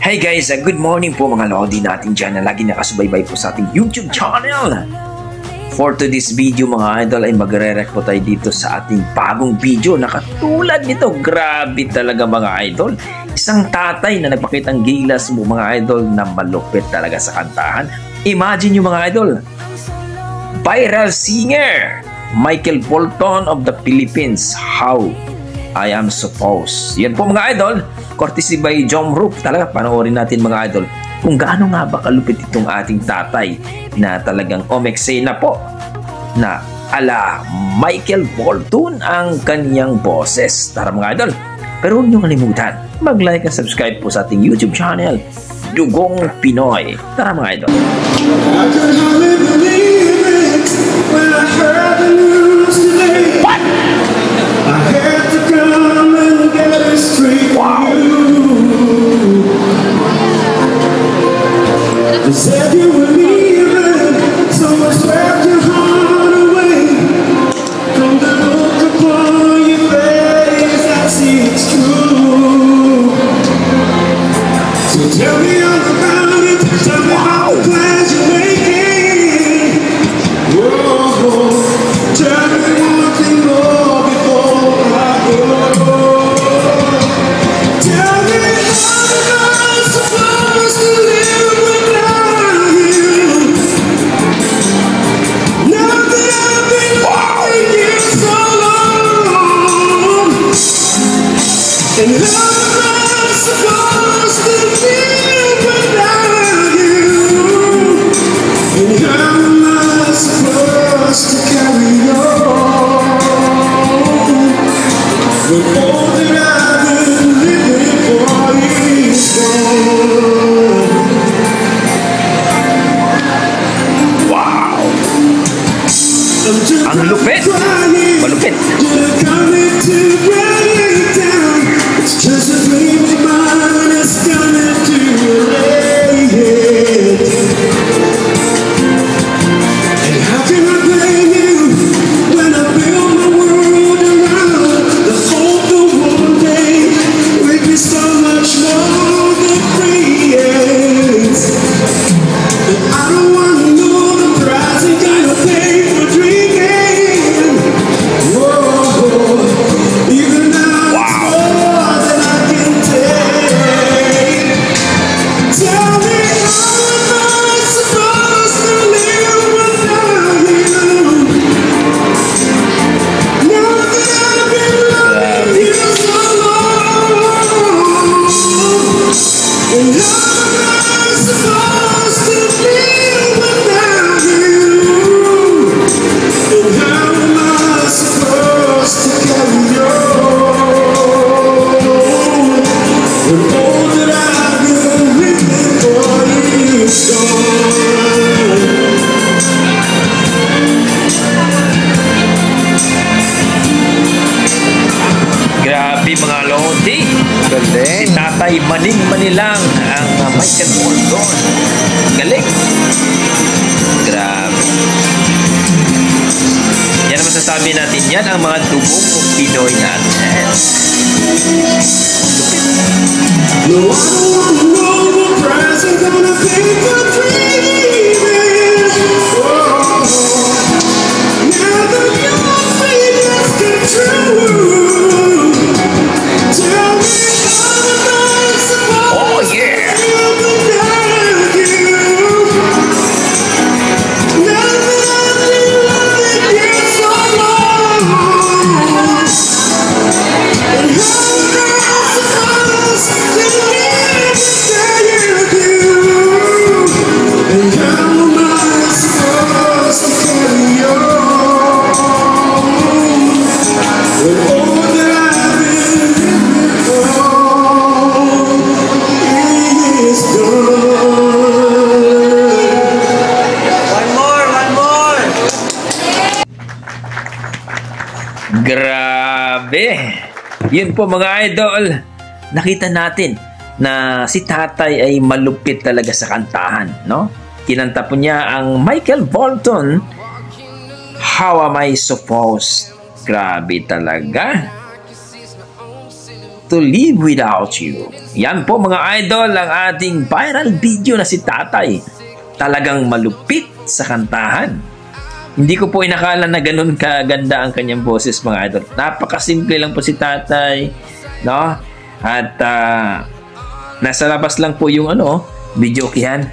Hey guys, good morning po mga lodi natin dyan na lagi nakasubaybay po sa ating YouTube channel. For today's video mga idol ay magre-react po tayo dito sa ating bagong video na katulad nito. Grabe talaga mga idol. Isang tatay na nagpakitang gilas mo mga idol na malupit talaga sa kantahan. Imagine nyo mga idol. Viral singer Michael Bolton of the Philippines, How I Am Supposed. Yan po mga idol. Courtesy by Jom Roof. Talaga panoorin natin mga idol kung gaano nga ba kalupit itong ating tatay na talagang omeksay na po na ala Michael Bolton ang kanyang boses. Tara mga idol. Pero huwag niyong kalimutan mag-like at subscribe po sa ating YouTube channel Dugong Pinoy. Tara mga idol. What? Wow. They said you were leaving, so I swept your heart away. From the look upon your face, I see it's true. So tell me all about it, tell me about the plans you're making. Whoa, tell me one thing more before I go. Tell me how am I supposed to live without you? Now that I've been loving you so long, and how am I supposed to live without you? And how am I supposed to carry on when all that I've been living for is gone? Wow. I'm just Ang lupit. crying. Malupit. You're coming to break down. It's just a dream of mine that's coming to an end. And how can I blame you when I build my world around the hope that one day we'll be so much more than friends? And I don't want to know the price you gotta pay for dreaming. Whoa, even now it's more than I can take. Tell me how am I supposed to live without you? Now that I've been loving you so long, and how am I supposed to live without you? And how am I supposed to carry on when all that I've been living for is gone? Grabe mga lodi. Si tatay Maning Manilang ang Michael Bolton. Galing. Grabe. Yan ang masasabi natin. Yan ang mga dugong Pinoy natin. No, I don't want to know the price I'm gonna pay for dreaming. Oh, now that your feelings come true, tell me how am I supposed Oh yeah. to live without you? Now that I've been loving you so long, and how am I supposed to live without you? And how am I supposed to carry on when all that I've been living for is gone? One more. Grabe. Yun po mga idol. Nakita natin na si tatay ay malupit talaga sa kantahan, no? Kinanta po niya ang Michael Bolton, How Am I Supposed. Grabe talaga. to live without you. Yan po mga idol ang ating viral video na si Tatay. Talagang malupit sa kantahan. Hindi ko po inakala na ganun kaganda ang kanyang boses mga idol. Napakasimple lang po si Tatay, no? At nasa labas lang po yung video kihan.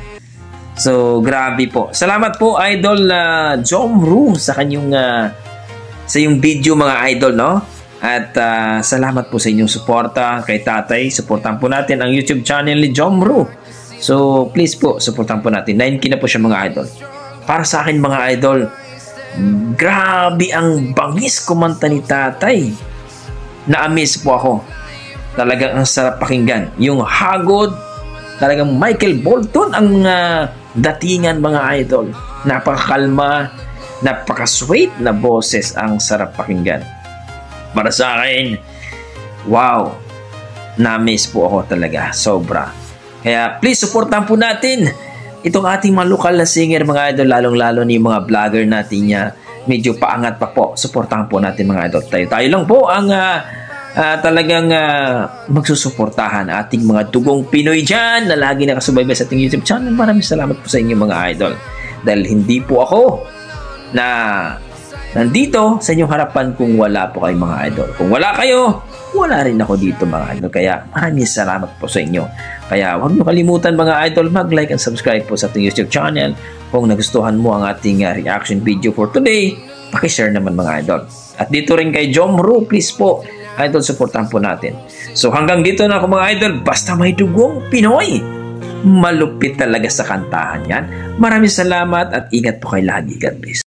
So grabe po. Salamat po idol Jomru sa kanyang sa yung video mga idol, no? At salamat po sa inyong suporta kay Tatay. Suportahan po natin ang YouTube channel ni Jomru. So please po, suportahan po natin. 9K na po siya mga idol. Para sa akin mga idol, grabe ang bangis kumanta ni Tatay. Na-amaze po ako. Talagang ang sarap pakinggan. Yung hagod, talagang Michael Bolton ang datingan mga idol. Napakakalma, napaka-sweet na boses, ang sarap pakinggan. Para sa akin, wow, na-amaze po ako talaga, sobra. Kaya please supportan po natin itong ating mga lokal na singer mga idol, lalong-lalo ni mga vlogger natin niya. Medyo paangat pa po, supportahan po natin mga idol. Tayo lang po ang talagang magsusuportahan ating mga dugong Pinoy dyan na lagi nakasubaybay sa ating YouTube channel. Maraming salamat po sa inyo mga idol. Dahil hindi po ako na nandito sa inyong harapan kung wala po kayo mga idol. Kung wala kayo, wala rin ako dito mga idol. Kaya maraming salamat po sa inyo. Kaya huwag niyo kalimutan mga idol, mag-like and subscribe po sa ating YouTube channel. Kung nagustuhan mo ang ating reaction video for today, pakishare naman mga idol. At dito rin kay Jomru, please po, idol, supportan po natin. So hanggang dito na ako mga idol, basta may dugong Pinoy. Malupit talaga sa kantahan yan. Maraming salamat at ingat po kayo lagi. God bless.